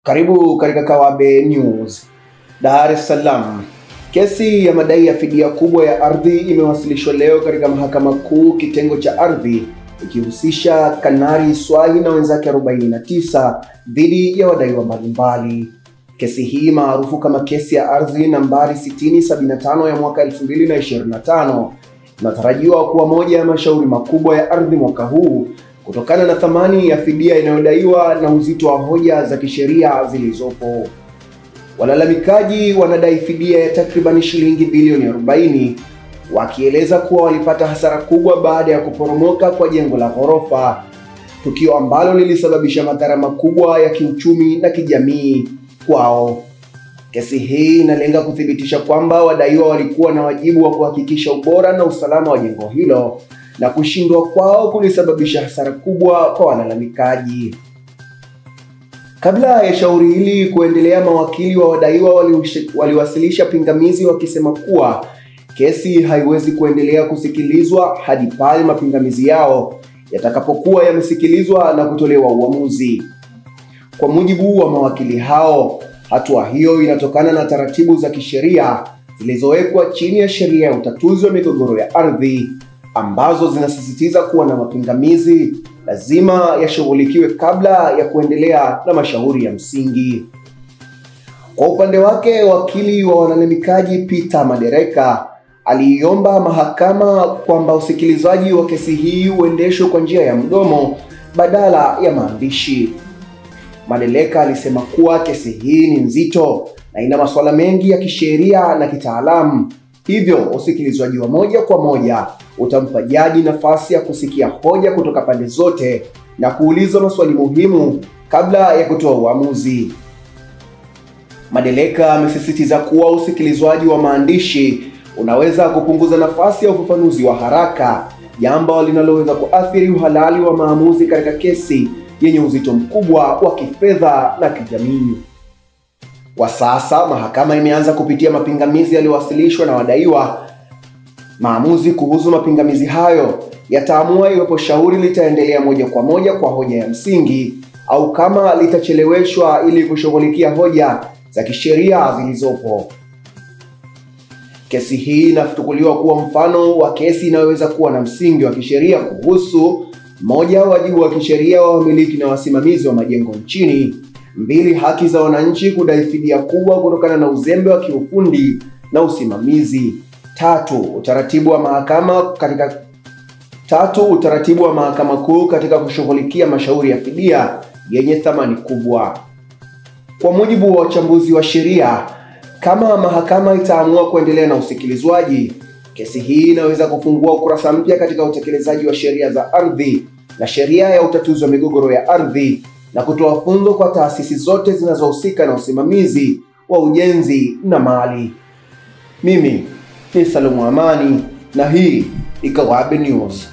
Karibu katika Kawabe News. Dar es Salaam. Kesi ya madai ya fidia kubwa ya ardhi imewasilishwa leo katika Mahakama Kuu kitengo cha ardhi, ikihusisha Kanari Swahi na wenzake 49 dhidi ya wadaiwa mbalimbali. Kesi hii maarufu kama kesi ya ardhi nambari 6075 ya mwaka 2025 inatarajiwa kuwa moja ya mashauri makubwa ya ardhi mwaka huu kutokana na thamani ya fidia inayodaiwa na uzito wa hoja za kisheria zilizopo. Walalamikaji wanadai fidia ya takriban shilingi bilioni 40, wakieleza kuwa walipata hasara kubwa baada ya kuporomoka kwa jengo la ghorofa, tukio ambalo lilisababisha madhara makubwa ya kiuchumi na kijamii kwao. Kesi hii inalenga kuthibitisha kwamba wadaiwa walikuwa na wajibu wa kuhakikisha ubora na usalama wa jengo hilo, na kushindwa kwao kulisababisha hasara kubwa kwa walalamikaji. Kabla ya shauri hili kuendelea, mawakili wa wadaiwa waliwasilisha pingamizi wakisema kuwa kesi haiwezi kuendelea kusikilizwa hadi pale mapingamizi yao yatakapokuwa yamesikilizwa na kutolewa uamuzi. Kwa mujibu wa mawakili hao, hatua hiyo inatokana na taratibu za kisheria zilizowekwa chini ya sheria ya utatuzi wa migogoro ya ardhi, ambazo zinasisitiza kuwa na mapingamizi lazima yashughulikiwe kabla ya kuendelea na mashauri ya msingi. Kwa upande wake, wakili wa walalamikaji Peter Madereka aliiomba mahakama kwamba usikilizaji wa kesi hii uendeshwe kwa njia ya mdomo badala ya maandishi. Madereka alisema kuwa kesi hii ni nzito na ina masuala mengi ya kisheria na kitaalamu, hivyo usikilizwaji wa moja kwa moja utampa jaji nafasi ya kusikia hoja kutoka pande zote na kuuliza maswali muhimu kabla ya kutoa uamuzi. Madereka amesisitiza kuwa usikilizwaji wa maandishi unaweza kupunguza nafasi ya ufafanuzi wa haraka, jambo linaloweza kuathiri uhalali wa maamuzi katika kesi yenye uzito mkubwa wa kifedha na kijamii. Kwa sasa, mahakama imeanza kupitia mapingamizi yaliyowasilishwa na wadaiwa. Maamuzi kuhusu mapingamizi hayo yataamua iwapo shauri litaendelea moja kwa moja kwa hoja ya msingi au kama litacheleweshwa ili kushughulikia hoja za kisheria zilizopo. Kesi hii inachukuliwa kuwa mfano wa kesi inayoweza kuwa na msingi wa kisheria kuhusu: moja, wajibu wa kisheria wa wamiliki na wasimamizi wa majengo nchini; mbili, haki za wananchi kudai fidia kubwa kutokana na uzembe wa kiufundi na usimamizi; tatu, utaratibu wa mahakama kuu katika kushughulikia mashauri ya fidia yenye thamani kubwa. Kwa mujibu wa wachambuzi wa sheria, kama mahakama itaamua kuendelea na usikilizwaji, kesi hii inaweza kufungua ukurasa mpya katika utekelezaji wa sheria za ardhi na sheria ya utatuzi wa migogoro ya ardhi, na kutoa funzo kwa taasisi zote zinazohusika na usimamizi wa ujenzi na mali. Mimi ni Salumu Amani na hii ni Kawabe News.